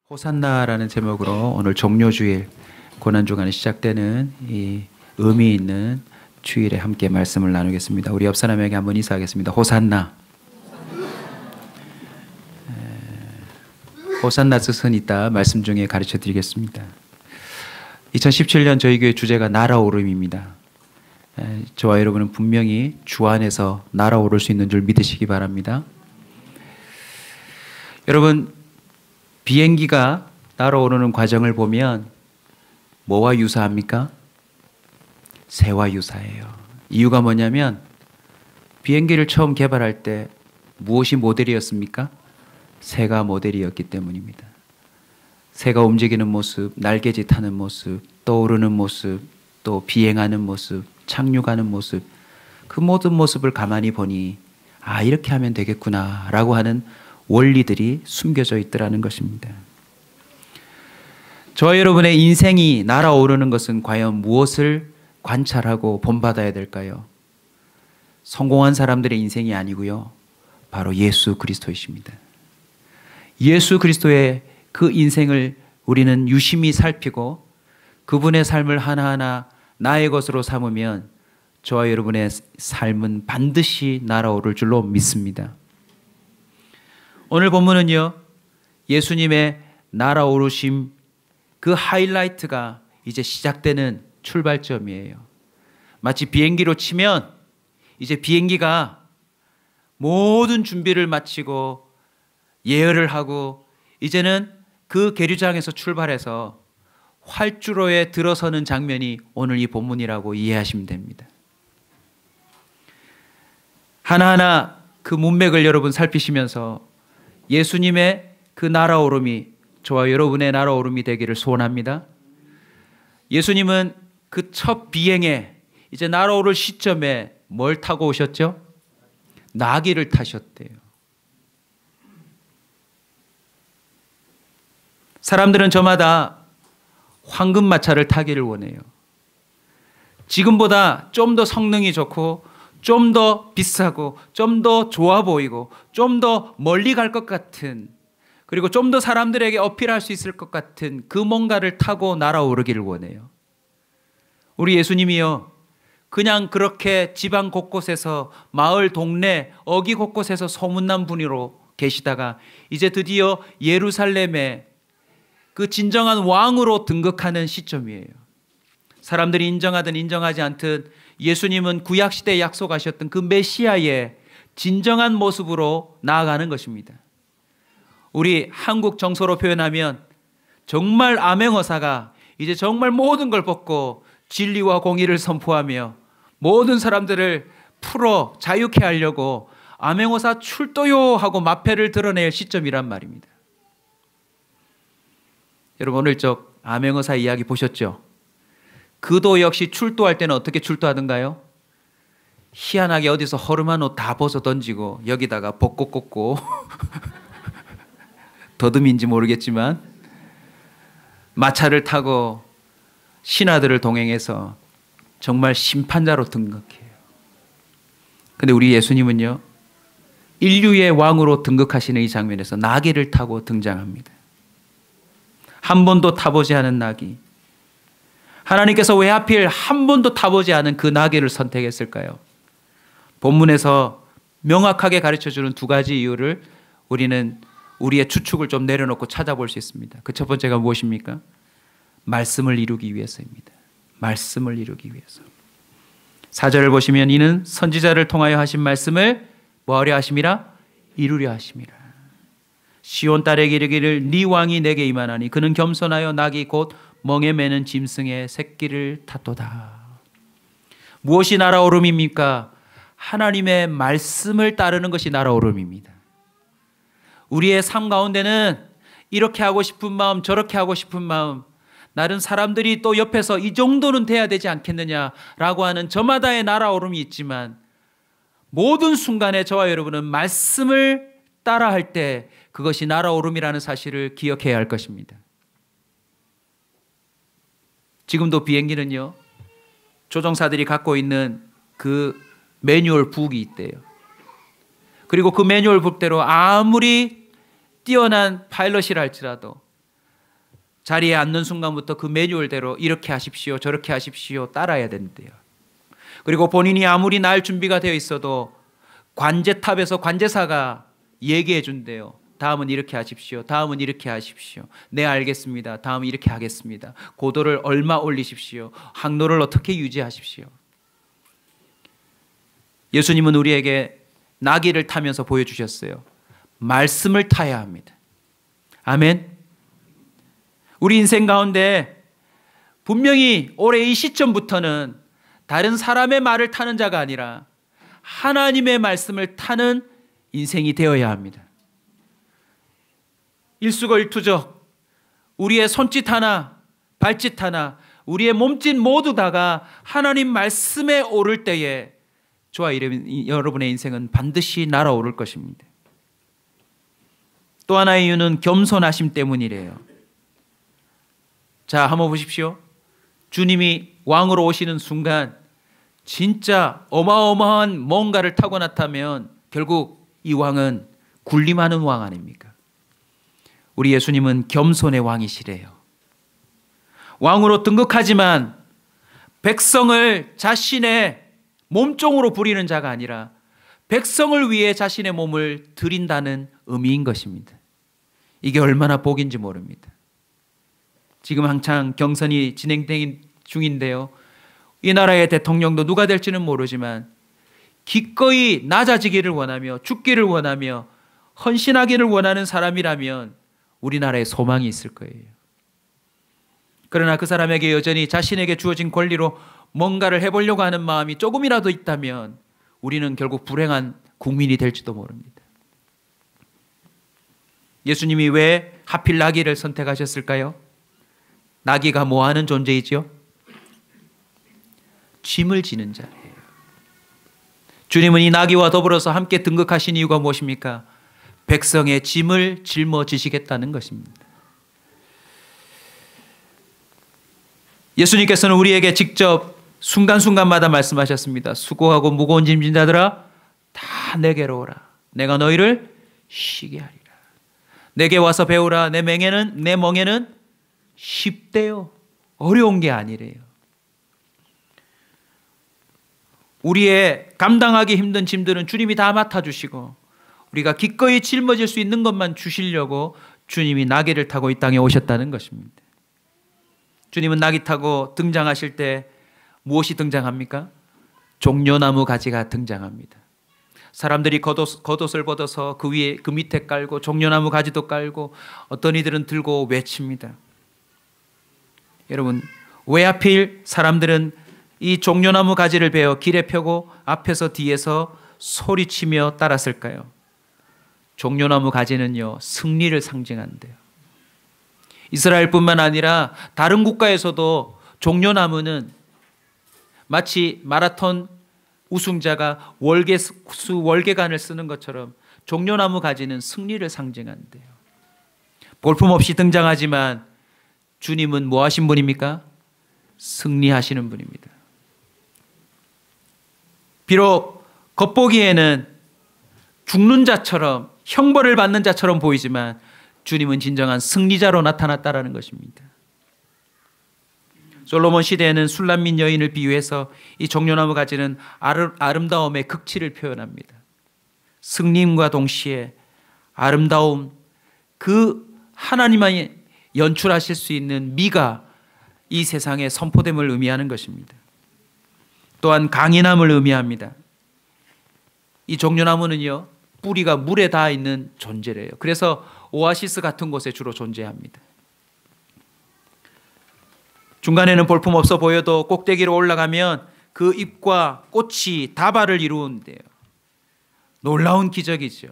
호산나라는 제목으로 오늘 종료주일 고난주간에 시작되는 이 의미 있는 주일에 함께 말씀을 나누겠습니다. 우리 옆 사람에게 한번 인사하겠습니다. 호산나. 호산나 뜻은 이따 말씀 중에 가르쳐 드리겠습니다. 2017년 저희 교회 주제가 날아오름입니다. 저와 여러분은 분명히 주 안에서 날아오를 수 있는 줄 믿으시기 바랍니다. 여러분, 비행기가 날아오르는 과정을 보면 뭐와 유사합니까? 새와 유사해요. 이유가 뭐냐면 비행기를 처음 개발할 때 무엇이 모델이었습니까? 새가 모델이었기 때문입니다. 새가 움직이는 모습, 날개짓 하는 모습, 떠오르는 모습, 또 비행하는 모습, 착륙하는 모습, 그 모든 모습을 가만히 보니 아, 이렇게 하면 되겠구나 라고 하는 원리들이 숨겨져 있더라는 것입니다. 저와 여러분의 인생이 날아오르는 것은 과연 무엇을 관찰하고 본받아야 될까요? 성공한 사람들의 인생이 아니고요, 바로 예수 그리스도이십니다. 예수 그리스도의 그 인생을 우리는 유심히 살피고 그분의 삶을 하나하나 나의 것으로 삼으면 저와 여러분의 삶은 반드시 날아오를 줄로 믿습니다. 오늘 본문은요, 예수님의 날아오르심 그 하이라이트가 이제 시작되는 출발점이에요. 마치 비행기로 치면 이제 비행기가 모든 준비를 마치고 예열을 하고 이제는 그 계류장에서 출발해서 활주로에 들어서는 장면이 오늘 이 본문이라고 이해하시면 됩니다. 하나하나 그 문맥을 여러분 살피시면서 예수님의 그 날아오름이 저와 여러분의 날아오름이 되기를 소원합니다. 예수님은 그 첫 비행에 이제 날아오를 시점에 뭘 타고 오셨죠? 나귀를 타셨대요. 사람들은 저마다 황금마차를 타기를 원해요. 지금보다 좀 더 성능이 좋고 좀 더 비싸고 좀 더 좋아 보이고 좀 더 멀리 갈 것 같은, 그리고 좀 더 사람들에게 어필할 수 있을 것 같은 그 뭔가를 타고 날아오르기를 원해요. 우리 예수님이요, 그냥 그렇게 지방 곳곳에서, 마을 동네 어기 곳곳에서 소문난 분으로 계시다가 이제 드디어 예루살렘에 그 진정한 왕으로 등극하는 시점이에요. 사람들이 인정하든 인정하지 않든 예수님은 구약시대에 약속하셨던 그 메시아의 진정한 모습으로 나아가는 것입니다. 우리 한국 정서로 표현하면 정말 암행어사가 이제 정말 모든 걸 벗고 진리와 공의를 선포하며 모든 사람들을 풀어 자유케 하려고 암행어사 출도요 하고 마패를 드러낼 시점이란 말입니다. 여러분, 오늘 저 암행어사 이야기 보셨죠? 그도 역시 출도할 때는 어떻게 출도하던가요? 희한하게 어디서 허름한 옷 다 벗어 던지고 여기다가 벚꽃 꽂고 더듬인지 모르겠지만 마차를 타고 신하들을 동행해서 정말 심판자로 등극해요. 근데 우리 예수님은요, 인류의 왕으로 등극하시는 이 장면에서 나귀를 타고 등장합니다. 한 번도 타보지 않은 나귀. 하나님께서 왜 하필 한 번도 타보지 않은 그 나귀를 선택했을까요? 본문에서 명확하게 가르쳐주는 두 가지 이유를 우리는 우리의 추측을 좀 내려놓고 찾아볼 수 있습니다. 그 첫 번째가 무엇입니까? 말씀을 이루기 위해서입니다. 말씀을 이루기 위해서. 4절을 보시면 이는 선지자를 통하여 하신 말씀을 뭐하려 하심이라? 이루려 하심이라. 시온 딸에게 이르기를 네 왕이 내게 임하나니 그는 겸손하여 낙이 곧 멍에 매는 짐승의 새끼를 탔도다. 무엇이 날아오름입니까? 하나님의 말씀을 따르는 것이 날아오름입니다. 우리의 삶 가운데는 이렇게 하고 싶은 마음, 저렇게 하고 싶은 마음, 나는 사람들이 또 옆에서 이 정도는 돼야 되지 않겠느냐라고 하는 저마다의 날아오름이 있지만 모든 순간에 저와 여러분은 말씀을 따라할 때 그것이 날아오름이라는 사실을 기억해야 할 것입니다. 지금도 비행기는요, 조종사들이 갖고 있는 그 매뉴얼 북이 있대요. 그리고 그 매뉴얼 북대로 아무리 뛰어난 파일럿이라 할지라도 자리에 앉는 순간부터 그 매뉴얼대로 이렇게 하십시오, 저렇게 하십시오 따라야 된대요. 그리고 본인이 아무리 날 준비가 되어 있어도 관제탑에서 관제사가 얘기해 준대요. 다음은 이렇게 하십시오. 다음은 이렇게 하십시오. 네, 알겠습니다. 다음은 이렇게 하겠습니다. 고도를 얼마 올리십시오. 항로를 어떻게 유지하십시오. 예수님은 우리에게 나귀를 타면서 보여주셨어요. 말씀을 타야 합니다. 아멘. 우리 인생 가운데 분명히 올해 이 시점부터는 다른 사람의 말을 타는 자가 아니라 하나님의 말씀을 타는 인생이 되어야 합니다. 일수고일투족, 우리의 손짓 하나, 발짓 하나, 우리의 몸짓 모두 다가 하나님 말씀에 오를 때에 저와 여러분의 인생은 반드시 날아오를 것입니다. 또 하나의 이유는 겸손하심 때문이래요. 자, 한번 보십시오. 주님이 왕으로 오시는 순간 진짜 어마어마한 뭔가를 타고 나타면 결국 이 왕은 군림하는 왕 아닙니까? 우리 예수님은 겸손의 왕이시래요. 왕으로 등극하지만 백성을 자신의 몸종으로 부리는 자가 아니라 백성을 위해 자신의 몸을 드린다는 의미인 것입니다. 이게 얼마나 복인지 모릅니다. 지금 한창 경선이 진행 중인데요. 이 나라의 대통령도 누가 될지는 모르지만 기꺼이 낮아지기를 원하며 죽기를 원하며 헌신하기를 원하는 사람이라면 우리나라에 소망이 있을 거예요. 그러나 그 사람에게 여전히 자신에게 주어진 권리로 뭔가를 해보려고 하는 마음이 조금이라도 있다면 우리는 결국 불행한 국민이 될지도 모릅니다. 예수님이 왜 하필 나귀를 선택하셨을까요? 나귀가 뭐하는 존재이죠? 짐을 지는 자예요. 주님은 이 나귀와 더불어서 함께 등극하신 이유가 무엇입니까? 백성의 짐을 짊어지시겠다는 것입니다. 예수님께서는 우리에게 직접 순간순간마다 말씀하셨습니다. 수고하고 무거운 짐진 자들아 다 내게로 오라. 내가 너희를 쉬게 하리라. 내게 와서 배우라. 내 멍에는 쉽대요. 어려운 게 아니래요. 우리의 감당하기 힘든 짐들은 주님이 다 맡아주시고 우리가 기꺼이 짊어질 수 있는 것만 주시려고 주님이 나귀를 타고 이 땅에 오셨다는 것입니다. 주님은 나귀 타고 등장하실 때 무엇이 등장합니까? 종려나무 가지가 등장합니다. 사람들이 겉옷을 벗어서 그 위에 그 밑에 깔고 종려나무 가지도 깔고 어떤 이들은 들고 외칩니다. 여러분, 왜 하필 사람들은 이 종려나무 가지를 베어 길에 펴고 앞에서 뒤에서 소리치며 따랐을까요? 종려나무 가지는요, 승리를 상징한대요. 이스라엘뿐만 아니라 다른 국가에서도 종려나무는 마치 마라톤 우승자가 월계관을 쓰는 것처럼 종려나무 가지는 승리를 상징한대요. 볼품없이 등장하지만 주님은 뭐 하신 분입니까? 승리하시는 분입니다. 비록 겉보기에는 죽는 자처럼 형벌을 받는 자처럼 보이지만 주님은 진정한 승리자로 나타났다라는 것입니다. 솔로몬 시대에는 술람민 여인을 비유해서 이 종려나무 가지는 아름다움의 극치를 표현합니다. 승리임과 동시에 아름다움, 그 하나님만이 연출하실 수 있는 미가 이 세상에 선포됨을 의미하는 것입니다. 또한 강인함을 의미합니다. 이 종려나무는요, 뿌리가 물에 닿아 있는 존재래요. 그래서 오아시스 같은 곳에 주로 존재합니다. 중간에는 볼품없어 보여도 꼭대기로 올라가면 그 잎과 꽃이 다발을 이루는데요. 놀라운 기적이죠.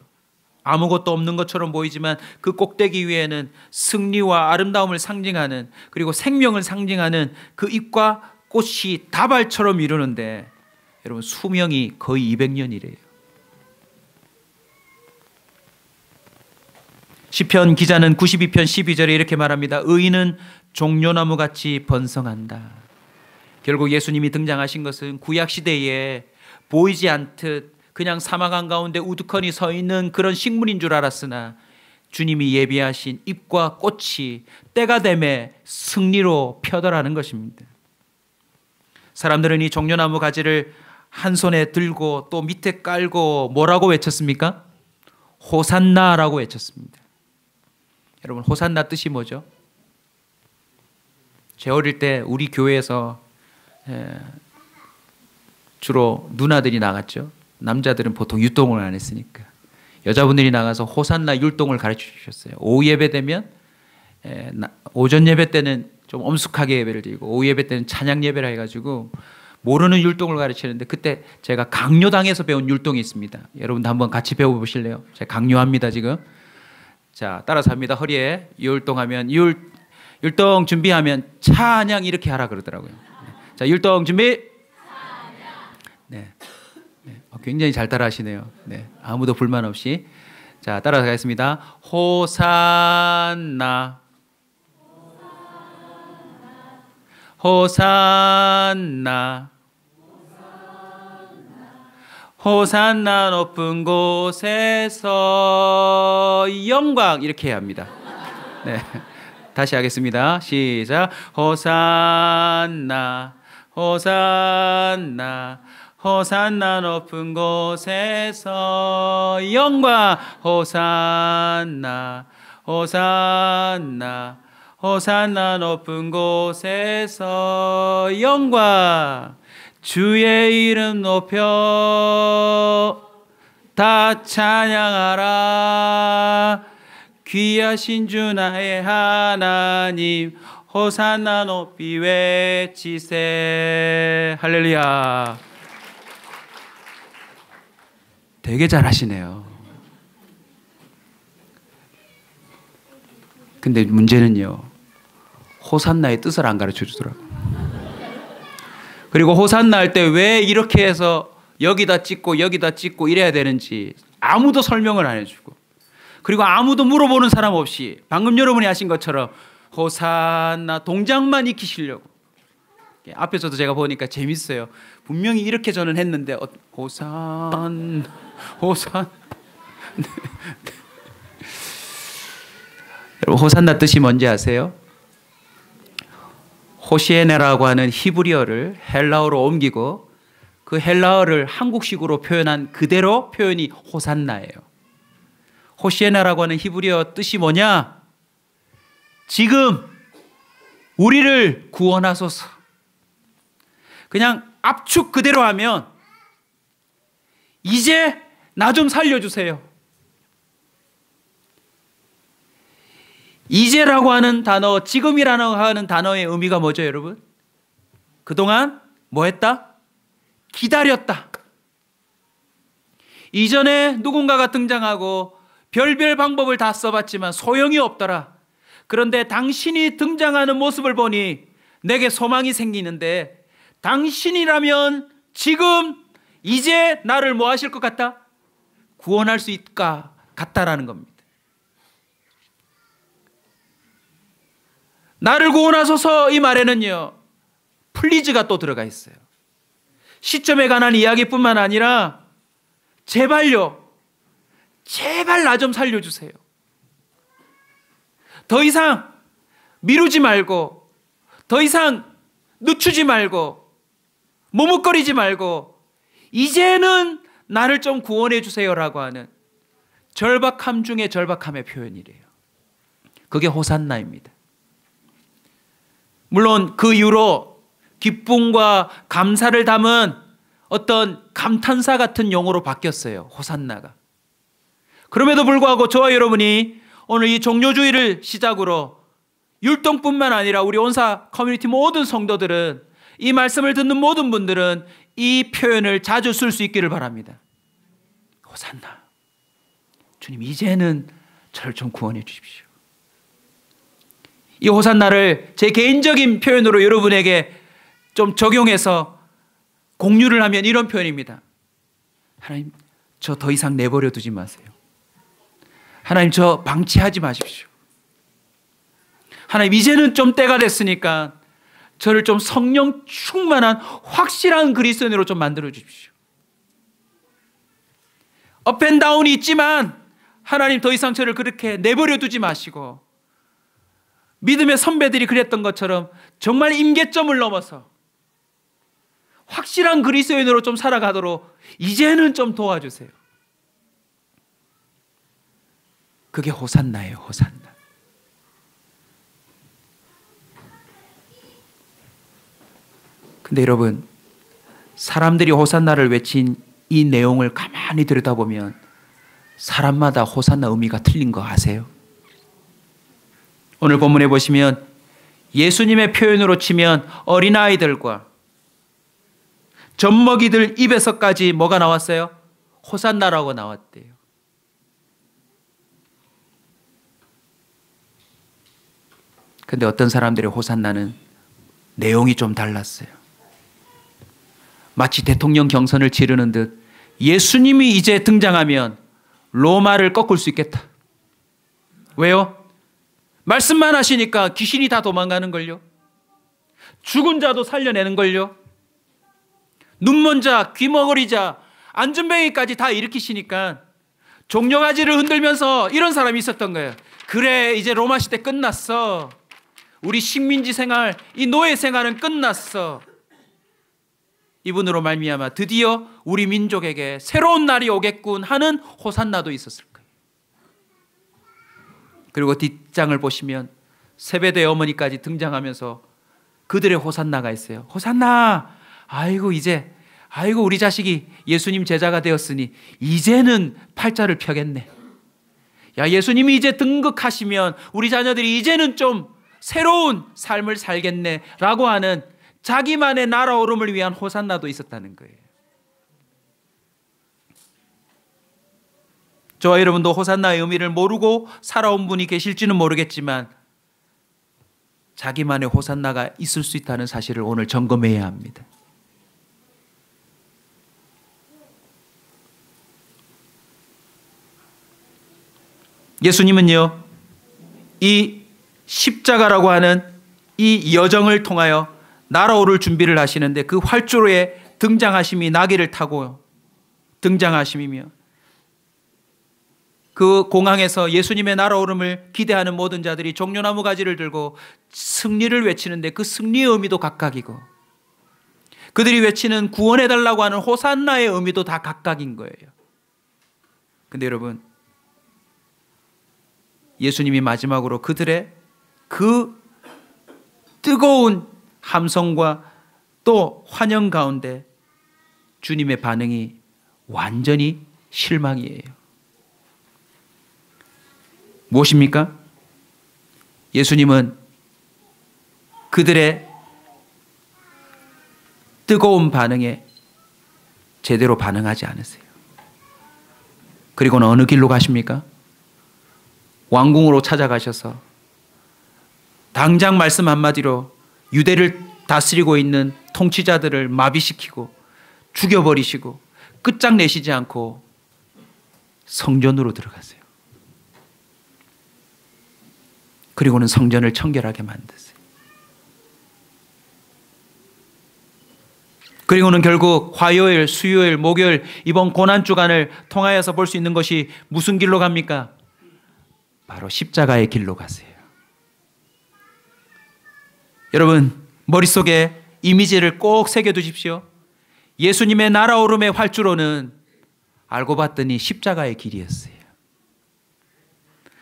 아무것도 없는 것처럼 보이지만 그 꼭대기 위에는 승리와 아름다움을 상징하는, 그리고 생명을 상징하는 그 잎과 꽃이 다발처럼 이루는데 여러분, 수명이 거의 200년이래요. 시편 기자는 92편 12절에 이렇게 말합니다. 의인은 종려나무같이 번성한다. 결국 예수님이 등장하신 것은 구약시대에 보이지 않듯 그냥 사막 한가운데 우두커니 서 있는 그런 식물인 줄 알았으나 주님이 예비하신 잎과 꽃이 때가 되매 승리로 펴더라는 것입니다. 사람들은 이 종려나무 가지를 한 손에 들고 또 밑에 깔고 뭐라고 외쳤습니까? 호산나라고 외쳤습니다. 여러분, 호산나 뜻이 뭐죠? 제 어릴 때 우리 교회에서 주로 누나들이 나갔죠. 남자들은 보통 율동을 안 했으니까. 여자분들이 나가서 호산나 율동을 가르쳐 주셨어요. 오후 예배 되면 오전 예배 때는 좀 엄숙하게 예배를 드리고 오후 예배 때는 찬양 예배를 해가지고 모르는 율동을 가르치는데, 그때 제가 강요당에서 배운 율동이 있습니다. 여러분도 한번 같이 배워보실래요? 제가 강요합니다 지금. 자, 따라서 합니다. 허리에 율동하면 율동 준비하면 찬양 이렇게 하라 그러더라고요. 자, 율동 준비. 네. 굉장히 잘 따라하시네요. 네. 아무도 불만 없이. 자, 따라가겠습니다. 호산나. 호산나. 호산나 높은 곳에서 영광, 이렇게 해야 합니다. 네. 다시 하겠습니다. 시작. 호산나. 호산나. 호산나 높은 곳에서 영광. 호산나. 호산나. 호산나 높은 곳에서 영광. 주의 이름 높여 다 찬양하라. 귀하신 주 나의 하나님, 호산나 높이 외치세. 할렐루야. 되게 잘하시네요. 근데 문제는요, 호산나의 뜻을 안 가르쳐 주더라고요. 그리고 호산나 할 때 왜 이렇게 해서 여기다 찍고 여기다 찍고 이래야 되는지 아무도 설명을 안 해주고, 그리고 아무도 물어보는 사람 없이 방금 여러분이 하신 것처럼 호산나 동작만 익히시려고. 앞에서도 제가 보니까 재밌어요. 분명히 이렇게 저는 했는데 호산. 여러분, 호산나 뜻이 뭔지 아세요? 호시에네라고 하는 히브리어를 헬라어로 옮기고 그 헬라어를 한국식으로 표현한 그대로 표현이 호산나예요. 호시에네라고 하는 히브리어 뜻이 뭐냐? 지금 우리를 구원하소서. 그냥 압축 그대로 하면 이제 나 좀 살려주세요. 이제라고 하는 단어, 지금이라고 하는 단어의 의미가 뭐죠, 여러분? 그동안 뭐 했다? 기다렸다. 이전에 누군가가 등장하고 별별 방법을 다 써봤지만 소용이 없더라. 그런데 당신이 등장하는 모습을 보니 내게 소망이 생기는데, 당신이라면 지금 이제 나를 뭐 하실 것 같다? 구원할 수 같다라는 겁니다. 나를 구원하소서, 이 말에는요, 플리즈가 또 들어가 있어요. 시점에 관한 이야기뿐만 아니라 제발요, 제발 나 좀 살려주세요. 더 이상 미루지 말고, 더 이상 늦추지 말고, 머뭇거리지 말고 이제는 나를 좀 구원해 주세요라고 하는 절박함 중에 절박함의 표현이래요. 그게 호산나입니다. 물론 그 이후로 기쁨과 감사를 담은 어떤 감탄사 같은 용어로 바뀌었어요, 호산나가. 그럼에도 불구하고 저와 여러분이 오늘 이 종료주의를 시작으로 율동뿐만 아니라 우리 온사 커뮤니티 모든 성도들은, 이 말씀을 듣는 모든 분들은 이 표현을 자주 쓸 수 있기를 바랍니다. 호산나, 주님 이제는 저를 좀 구원해 주십시오. 이 호산나를 제 개인적인 표현으로 여러분에게 좀 적용해서 공유를 하면 이런 표현입니다. 하나님, 저 더 이상 내버려 두지 마세요. 하나님, 저 방치하지 마십시오. 하나님, 이제는 좀 때가 됐으니까 저를 좀 성령 충만한 확실한 그리스도인으로 좀 만들어 주십시오. 업앤다운이 있지만 하나님 더 이상 저를 그렇게 내버려 두지 마시고 믿음의 선배들이 그랬던 것처럼 정말 임계점을 넘어서 확실한 그리스도인으로 좀 살아가도록 이제는 좀 도와주세요. 그게 호산나예요. 호산나. 근데 여러분, 사람들이 호산나를 외친 이 내용을 가만히 들여다보면 사람마다 호산나 의미가 틀린 거 아세요? 오늘 본문에 보시면 예수님의 표현으로 치면 어린아이들과 젖먹이들 입에서까지 뭐가 나왔어요? 호산나라고 나왔대요. 근데 어떤 사람들의 호산나는 내용이 좀 달랐어요. 마치 대통령 경선을 치르는 듯 예수님이 이제 등장하면 로마를 꺾을 수 있겠다. 왜요? 말씀만 하시니까 귀신이 다 도망가는 걸요. 죽은 자도 살려내는 걸요. 눈먼 자, 귀머거리 자, 안전뱅이까지 다 일으키시니까 종려가지를 흔들면서 이런 사람이 있었던 거예요. 그래, 이제 로마 시대 끝났어. 우리 식민지 생활, 이 노예 생활은 끝났어. 이분으로 말미암아 드디어 우리 민족에게 새로운 날이 오겠군 하는 호산나도 있었을 거예요. 그리고 뒷장을 보시면 세베대 어머니까지 등장하면서 그들의 호산나가 있어요. 호산나! 아이고 우리 자식이 예수님 제자가 되었으니 이제는 팔자를 펴겠네. 야, 예수님이 이제 등극하시면 우리 자녀들이 이제는 좀 새로운 삶을 살겠네 라고 하는 자기만의 날아오름을 위한 호산나도 있었다는 거예요. 저와 여러분도 호산나의 의미를 모르고 살아온 분이 계실지는 모르겠지만 자기만의 호산나가 있을 수 있다는 사실을 오늘 점검해야 합니다. 예수님은요, 이 십자가라고 하는 이 여정을 통하여 날아오를 준비를 하시는데 그 활주로에 등장하심이 나귀를 타고 등장하심이며 그 공항에서 예수님의 날아오름을 기대하는 모든 자들이 종려나무 가지를 들고 승리를 외치는데 그 승리의 의미도 각각이고 그들이 외치는 구원해달라고 하는 호산나의 의미도 다 각각인 거예요. 근데 여러분, 예수님이 마지막으로 그들의 그 뜨거운 함성과 또 환영 가운데 주님의 반응이 완전히 실망이에요. 무엇입니까? 예수님은 그들의 뜨거운 반응에 제대로 반응하지 않으세요. 그리고는 어느 길로 가십니까? 왕궁으로 찾아가셔서 당장 말씀 한마디로 유대를 다스리고 있는 통치자들을 마비시키고 죽여버리시고 끝장내시지 않고 성전으로 들어가세요. 그리고는 성전을 청결하게 만드세요. 그리고는 결국 화요일, 수요일, 목요일 이번 고난주간을 통하여서 볼 수 있는 것이 무슨 길로 갑니까? 바로 십자가의 길로 가세요. 여러분, 머릿속에 이미지를 꼭 새겨두십시오. 예수님의 날아오름의 활주로는 알고 봤더니 십자가의 길이었어요.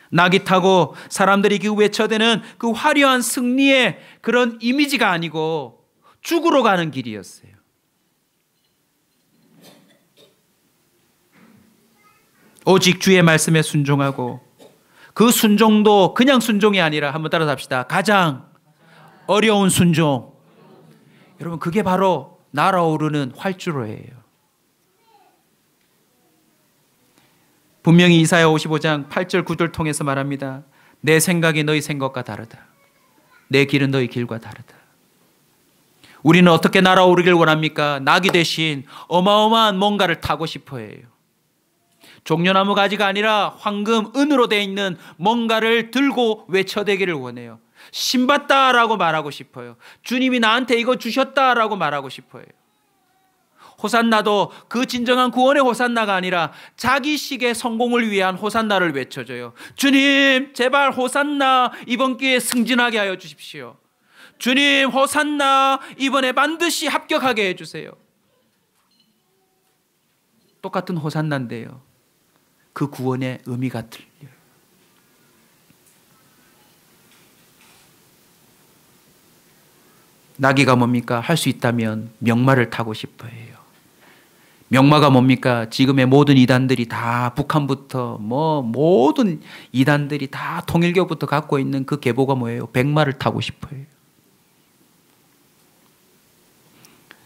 나귀 타고 사람들이 그 외쳐대는 그 화려한 승리의 그런 이미지가 아니고 죽으러 가는 길이었어요. 오직 주의 말씀에 순종하고 그 순종도 그냥 순종이 아니라 한번 따라서 합시다. 가장 어려운 순종. 여러분, 그게 바로 날아오르는 활주로예요. 분명히 이사야 55장 8절 9절 통해서 말합니다. 내 생각이 너희 생각과 다르다. 내 길은 너희 길과 다르다. 우리는 어떻게 날아오르길 원합니까? 나귀 대신 어마어마한 뭔가를 타고 싶어 해요. 종려나무 가지가 아니라 황금, 은으로 되어 있는 뭔가를 들고 외쳐대기를 원해요. 신받다라고 말하고 싶어요. 주님이 나한테 이거 주셨다라고 말하고 싶어요. 호산나도 그 진정한 구원의 호산나가 아니라 자기식의 성공을 위한 호산나를 외쳐줘요. 주님, 제발 호산나, 이번 기회에 승진하게 하여 주십시오. 주님, 호산나, 이번에 반드시 합격하게 해주세요. 똑같은 호산나인데요, 그 구원의 의미가 틀려요. 나귀가 뭡니까? 할 수 있다면 명마를 타고 싶어 해요. 명마가 뭡니까? 지금의 모든 이단들이 다, 북한부터 모든 이단들이 다 통일교부터 갖고 있는 그 계보가 뭐예요? 백마를 타고 싶어 해요.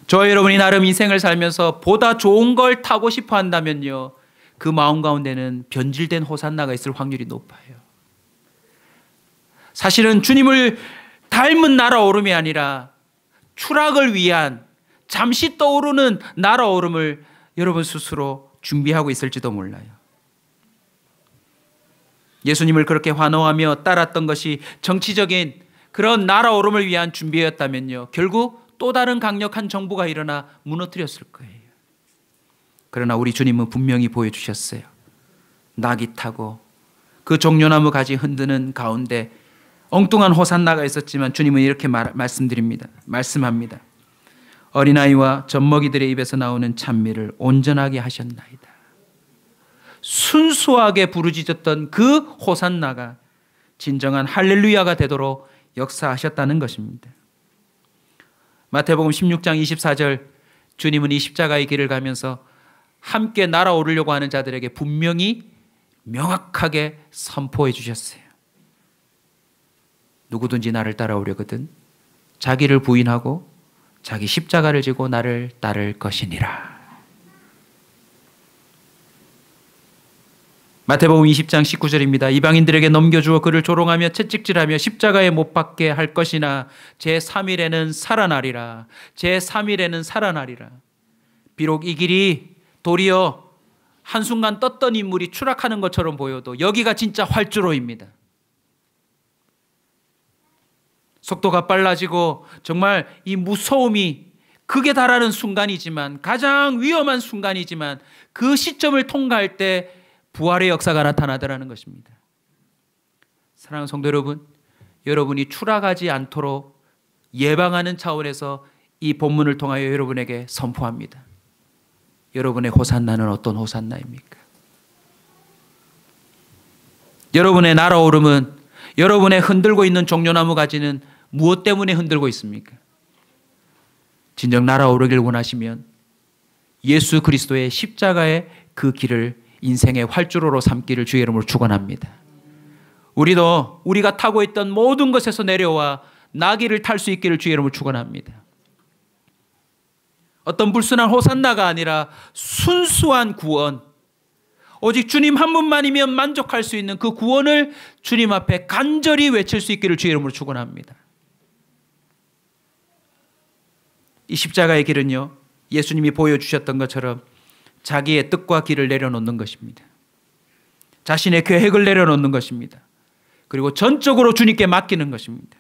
저 여러분이 나름 인생을 살면서 보다 좋은 걸 타고 싶어 한다면요, 그 마음 가운데는 변질된 호산나가 있을 확률이 높아요. 사실은 주님을 닮은 날아오름이 아니라 추락을 위한 잠시 떠오르는 날아오름을 여러분 스스로 준비하고 있을지도 몰라요. 예수님을 그렇게 환호하며 따랐던 것이 정치적인 그런 날아오름을 위한 준비였다면요, 결국 또 다른 강력한 정부가 일어나 무너뜨렸을 거예요. 그러나 우리 주님은 분명히 보여주셨어요. 낙이 타고 그 종려나무 가지 흔드는 가운데 엉뚱한 호산나가 있었지만 주님은 이렇게 말씀합니다. 어린아이와 젖먹이들의 입에서 나오는 찬미를 온전하게 하셨나이다. 순수하게 부르짖었던 그 호산나가 진정한 할렐루야가 되도록 역사하셨다는 것입니다. 마태복음 16장 24절, 주님은 이 십자가의 길을 가면서 함께 날아오르려고 하는 자들에게 분명히 명확하게 선포해 주셨어요. 누구든지 나를 따라오려거든 자기를 부인하고 자기 십자가를 지고 나를 따를 것이니라. 마태복음 20장 19절입니다. 이방인들에게 넘겨주어 그를 조롱하며 채찍질하며 십자가에 못 박게 할 것이나 제3일에는 살아나리라. 제3일에는 살아나리라. 비록 이 길이 도리어 한순간 떴던 인물이 추락하는 것처럼 보여도 여기가 진짜 활주로입니다. 속도가 빨라지고 정말 이 무서움이 극에 달하는 순간이지만, 가장 위험한 순간이지만, 그 시점을 통과할 때 부활의 역사가 나타나더라는 것입니다. 사랑하는 성도 여러분, 여러분이 추락하지 않도록 예방하는 차원에서 이 본문을 통하여 여러분에게 선포합니다. 여러분의 호산나는 어떤 호산나입니까? 여러분의 날아오름은, 여러분의 흔들고 있는 종려나무 가지는 무엇 때문에 흔들고 있습니까? 진정 날아오르길 원하시면 예수 그리스도의 십자가의 그 길을 인생의 활주로로 삼기를 주의 이름으로 축원합니다. 우리도 우리가 타고 있던 모든 것에서 내려와 나귀를 탈 수 있기를 주의 이름으로 축원합니다. 어떤 불순한 호산나가 아니라 순수한 구원, 오직 주님 한 분만이면 만족할 수 있는 그 구원을 주님 앞에 간절히 외칠 수 있기를 주의 이름으로 축원합니다. 이 십자가의 길은요, 예수님이 보여주셨던 것처럼 자기의 뜻과 길을 내려놓는 것입니다. 자신의 계획을 내려놓는 것입니다. 그리고 전적으로 주님께 맡기는 것입니다.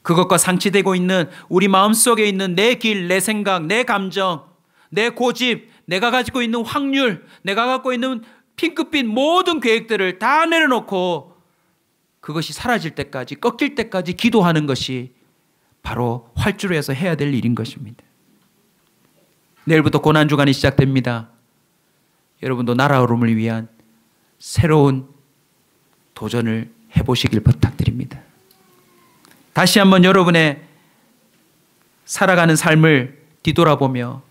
그것과 상치되고 있는 우리 마음속에 있는 내 길, 내 생각, 내 감정, 내 고집, 내가 가지고 있는 확률, 내가 갖고 있는 핑크빛 모든 계획들을 다 내려놓고 그것이 사라질 때까지, 꺾일 때까지 기도하는 것이 바로 활주로에서 해야 될 일인 것입니다. 내일부터 고난주간이 시작됩니다. 여러분도 날아오름을 위한 새로운 도전을 해보시길 부탁드립니다. 다시 한번 여러분의 살아가는 삶을 뒤돌아보며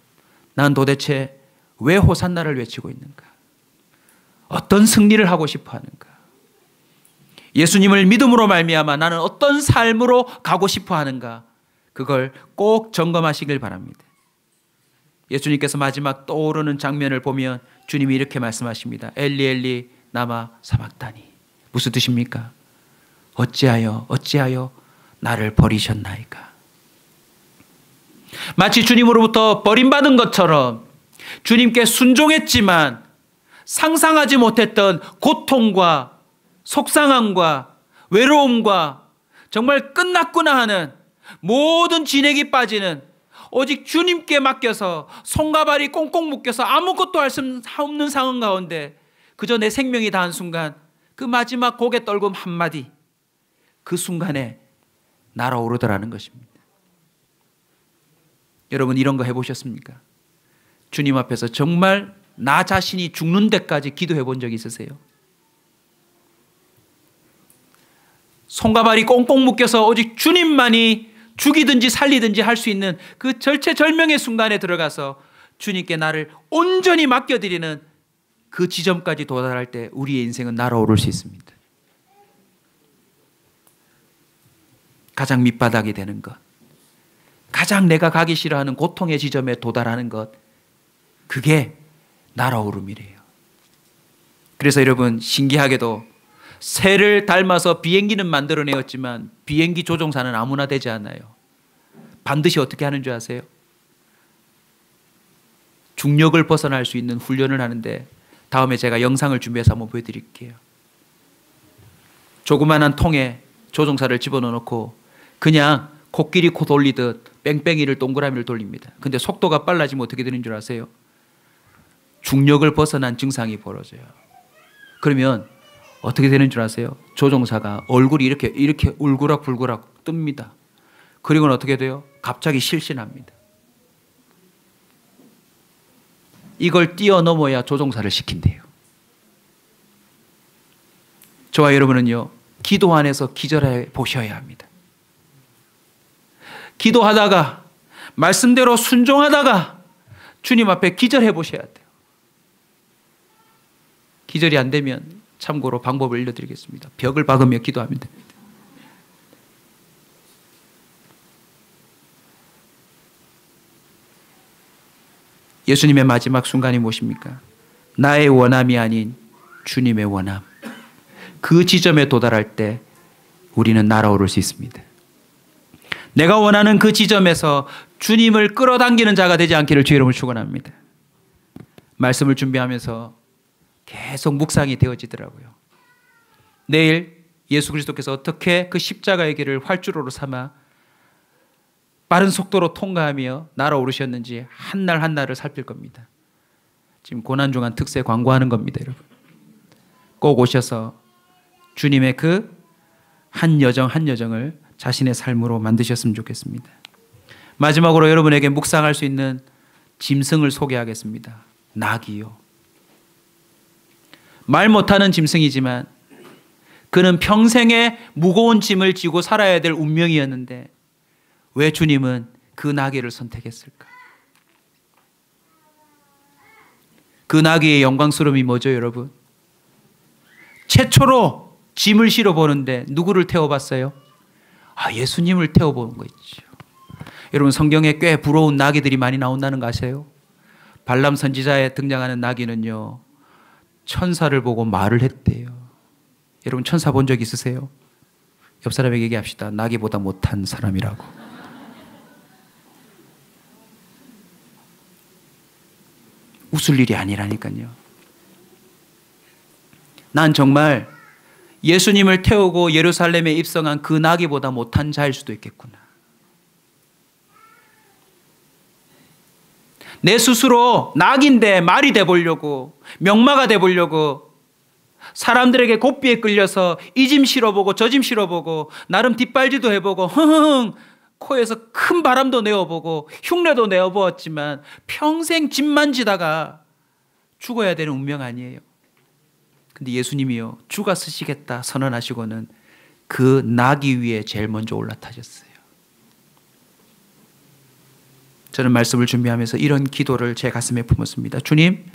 난 도대체 왜 호산나를 외치고 있는가? 어떤 승리를 하고 싶어 하는가? 예수님을 믿음으로 말미암아 나는 어떤 삶으로 가고 싶어 하는가? 그걸 꼭 점검하시길 바랍니다. 예수님께서 마지막 떠오르는 장면을 보면 주님이 이렇게 말씀하십니다. 엘리 엘리 라마 사박다니. 무슨 뜻입니까? 어찌하여 나를 버리셨나이까? 마치 주님으로부터 버림받은 것처럼 주님께 순종했지만 상상하지 못했던 고통과 속상함과 외로움과 정말 끝났구나 하는 모든 진액이 빠지는 오직 주님께 맡겨서 손과 발이 꽁꽁 묶여서 아무것도 할 수 없는 상황 가운데 그저 내 생명이 다한 순간 그 마지막 고개 떨굼 한마디, 그 순간에 날아오르더라는 것입니다. 여러분 이런 거 해보셨습니까? 주님 앞에서 정말 나 자신이 죽는 데까지 기도해 본 적 있으세요? 손과 발이 꽁꽁 묶여서 오직 주님만이 죽이든지 살리든지 할 수 있는 그 절체절명의 순간에 들어가서 주님께 나를 온전히 맡겨드리는 그 지점까지 도달할 때 우리의 인생은 날아오를 수 있습니다. 가장 밑바닥이 되는 것, 가장 내가 가기 싫어하는 고통의 지점에 도달하는 것, 그게 날아오름이래요. 그래서 여러분 신기하게도 새를 닮아서 비행기는 만들어내었지만 비행기 조종사는 아무나 되지 않아요. 반드시 어떻게 하는 줄 아세요? 중력을 벗어날 수 있는 훈련을 하는데 다음에 제가 영상을 준비해서 한번 보여드릴게요. 조그만한 통에 조종사를 집어넣고 그냥 코끼리 코 돌리듯 뺑뺑이를 동그라미를 돌립니다. 근데 속도가 빨라지면 어떻게 되는 줄 아세요? 중력을 벗어난 증상이 벌어져요. 그러면 어떻게 되는 줄 아세요? 조종사가 얼굴이 이렇게 울그락불그락 뜹니다. 그리고는 어떻게 돼요? 갑자기 실신합니다. 이걸 뛰어넘어야 조종사를 시킨대요. 저와 여러분은요, 기도 안에서 기절해 보셔야 합니다. 기도하다가 말씀대로 순종하다가 주님 앞에 기절해 보셔야 돼요. 기절이 안 되면 참고로 방법을 알려드리겠습니다. 벽을 박으며 기도하면 됩니다. 예수님의 마지막 순간이 무엇입니까? 나의 원함이 아닌 주님의 원함. 그 지점에 도달할 때 우리는 날아오를 수 있습니다. 내가 원하는 그 지점에서 주님을 끌어당기는 자가 되지 않기를 주의 이름으로 축원합니다. 말씀을 준비하면서 계속 묵상이 되어지더라고요. 내일 예수 그리스도께서 어떻게 그 십자가의 길을 활주로로 삼아 빠른 속도로 통과하며 날아오르셨는지 한 날 한 날을 살필 겁니다. 지금 고난중한 특세 광고하는 겁니다, 여러분. 꼭 오셔서 주님의 그 한 여정 한 여정을 자신의 삶으로 만드셨으면 좋겠습니다. 마지막으로 여러분에게 묵상할 수 있는 짐승을 소개하겠습니다. 나귀요. 말 못하는 짐승이지만 그는 평생에 무거운 짐을 지고 살아야 될 운명이었는데 왜 주님은 그 나귀를 선택했을까? 그 나귀의 영광스러움이 뭐죠, 여러분? 최초로 짐을 실어보는데 누구를 태워봤어요? 예수님을 태워보는 거 있죠. 여러분 성경에 꽤 부러운 나귀들이 많이 나온다는 거 아세요? 발람 선지자에 등장하는 나귀는요, 천사를 보고 말을 했대요. 여러분 천사 본 적 있으세요? 옆 사람에게 얘기합시다. 나귀보다 못한 사람이라고. 웃을 일이 아니라니까요. 난 정말 예수님을 태우고 예루살렘에 입성한 그 나귀보다 못한 자일 수도 있겠구나. 내 스스로 낙인데 말이 돼보려고, 명마가 돼보려고, 사람들에게 곱비에 끌려서 이 짐 실어보고 저 짐 실어보고 나름 뒷발질도 해보고 흥흥 코에서 큰 바람도 내어보고 흉내도 내어보았지만 평생 짐만 지다가 죽어야 되는 운명 아니에요. 근데 예수님이요, 주가 쓰시겠다 선언하시고는 그 나귀 위에 제일 먼저 올라타셨어요. 저는 말씀을 준비하면서 이런 기도를 제 가슴에 품었습니다. 주님,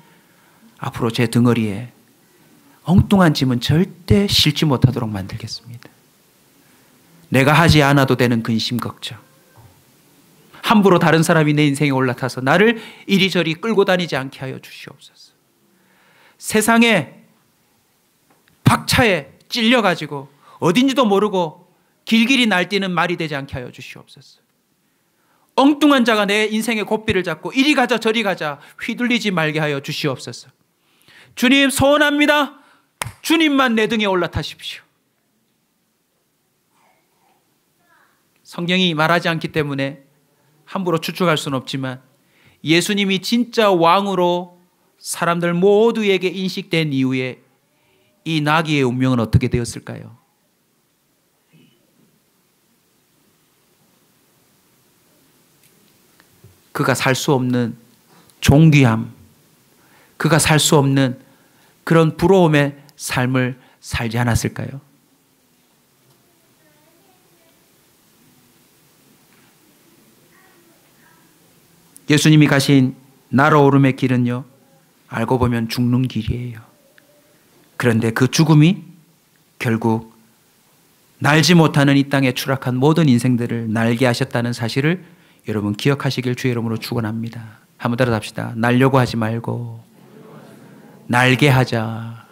앞으로 제 등허리에 엉뚱한 짐은 절대 실지 못하도록 만들겠습니다. 내가 하지 않아도 되는 근심 걱정, 함부로 다른 사람이 내 인생에 올라타서 나를 이리저리 끌고 다니지 않게 하여 주시옵소서. 세상에 박차에 찔려가지고 어딘지도 모르고 길길이 날뛰는 말이 되지 않게 하여 주시옵소서. 엉뚱한 자가 내 인생의 고삐를 잡고 이리 가자 저리 가자 휘둘리지 말게 하여 주시옵소서. 주님 소원합니다. 주님만 내 등에 올라타십시오. 성경이 말하지 않기 때문에 함부로 추측할 수는 없지만 예수님이 진짜 왕으로 사람들 모두에게 인식된 이후에 이 나귀의 운명은 어떻게 되었을까요? 그가 살 수 없는 존귀함, 그가 살 수 없는 그런 부러움의 삶을 살지 않았을까요? 예수님이 가신 날아오름의 길은요, 알고 보면 죽는 길이에요. 그런데 그 죽음이 결국 날지 못하는 이 땅에 추락한 모든 인생들을 날게 하셨다는 사실을 여러분 기억하시길 주의 이름으로 축원합니다. 한번 따라 합시다. 날려고 하지 말고 날게 하자.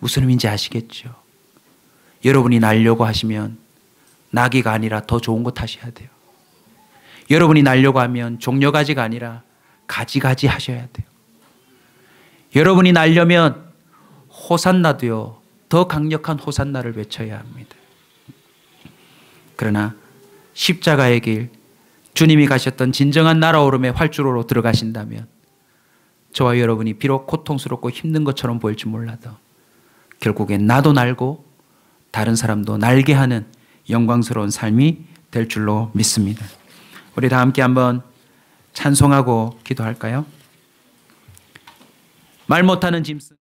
무슨 의미인지 아시겠죠? 여러분이 날려고 하시면 나귀가 아니라 더 좋은 거 타셔야 돼요. 여러분이 날려고 하면 종려가지가 아니라 가지가지 하셔야 돼요. 여러분이 날려면 호산나도요, 더 강력한 호산나를 외쳐야 합니다. 그러나 십자가의 길, 주님이 가셨던 진정한 날아오름의 활주로로 들어가신다면 저와 여러분이 비록 고통스럽고 힘든 것처럼 보일지 몰라도 결국엔 나도 날고 다른 사람도 날게 하는 영광스러운 삶이 될 줄로 믿습니다. 우리 다 함께 한번 찬송하고 기도할까요? 말 못하는 짐승